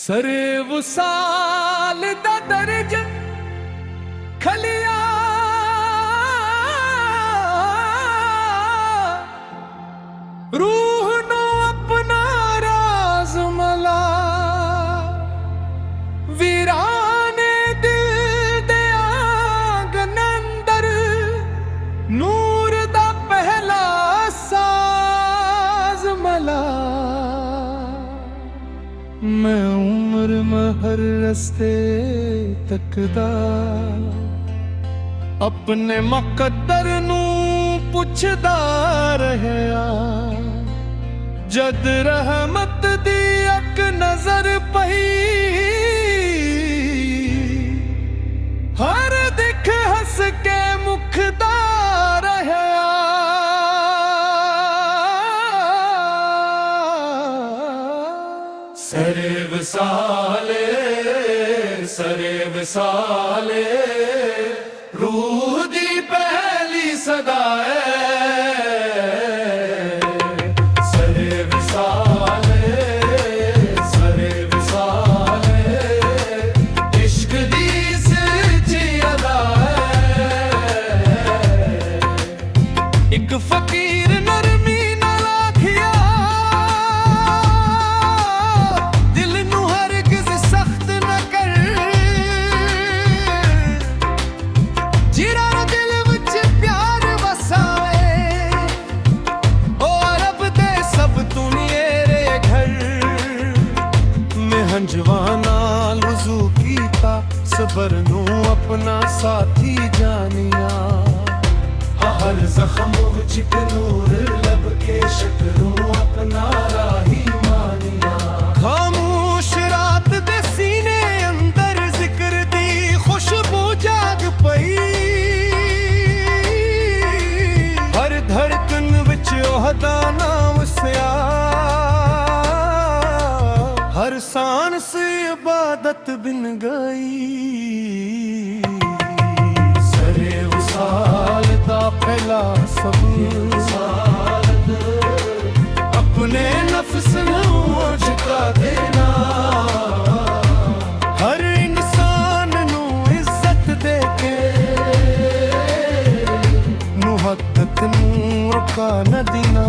सरे वसाल दा दर्ज खलिया रूह नो अपना राज मला वीराने दिल दे आंगन अंदर नूर दा पहला साज मला। मैं उम्र में हर रस्ते तकदा अपने मुकद्दर नू पुछदा रहया। जद रहमत दी अक नजर पई हर दिख हस के मुखदा रहया। सरे वसाले सरे वसाले रूह दी पहली सदा है। सरे वसाले सरे वसाले इश्क दी सच्ची अदा है। एक फकीर नरमी नाल आखिया जवाना लुजू कीता सबर नू अपना साथी जानिया। हर जख्म विच इक नूर लब के शकरू अपना राही मानिया। खामोश रात दे सीने अंदर जिक्र दी खुशबू जाग पई। हर धड़कन विच ओहदा नाम वसिया। हर सांस इबादत बिन गई। सरे वसाल दा पहला सबूत अपने नफ्स नू झुका देना। हर इंसान नू इज्जत दे के मुहब्बत नू रुका न देना।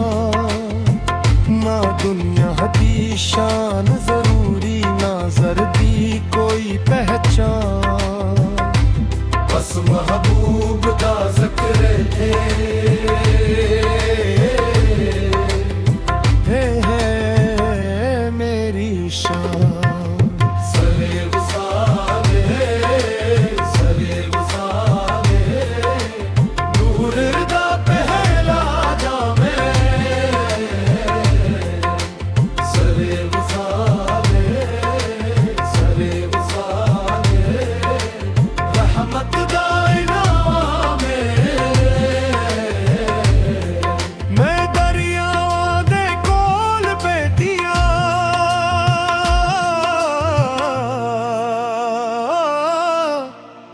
ना दुनिया दी शान जरूरी ना जरदी कोई पहचान। बस महबूब दा ज़िक्र है मेरी शान। सरे वसाले सरे वसाले नूर दा पहला जामे।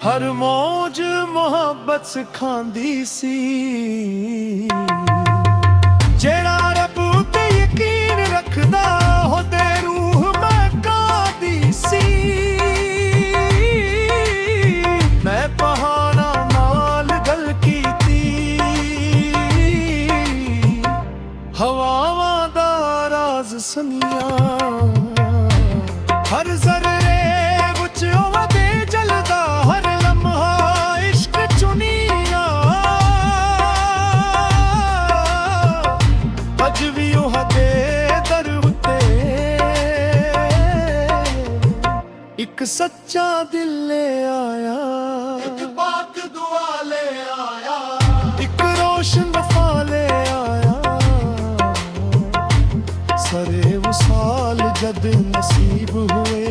हर मौज मोहब्बत सिखांदी सी। जेड़ा रब ते यकीन रखदा होदे रूह महकांदी सी। मैं पहाड़ा नाल गल कीती हवावां दा राज सुनिया। हर जर्रे विच ओहदे जलदा हर एक सच्चा दिल ले आया। एक पाक दुआ ले आया। एक रोशन वफा ले आया। सरे वसाल जद नसीब हुए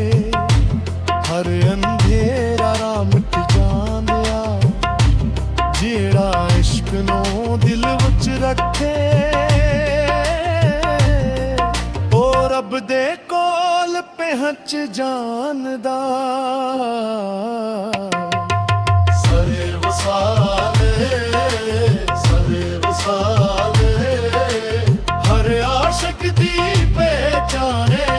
हर अंधेरा राम मिट जांदिया। जेड़ा इश्क नो दिल विच रखे ओ रब दे कोल पहुंच जानदा। सरे वसाले सरे वसाले हर आशिक दी पहचाने।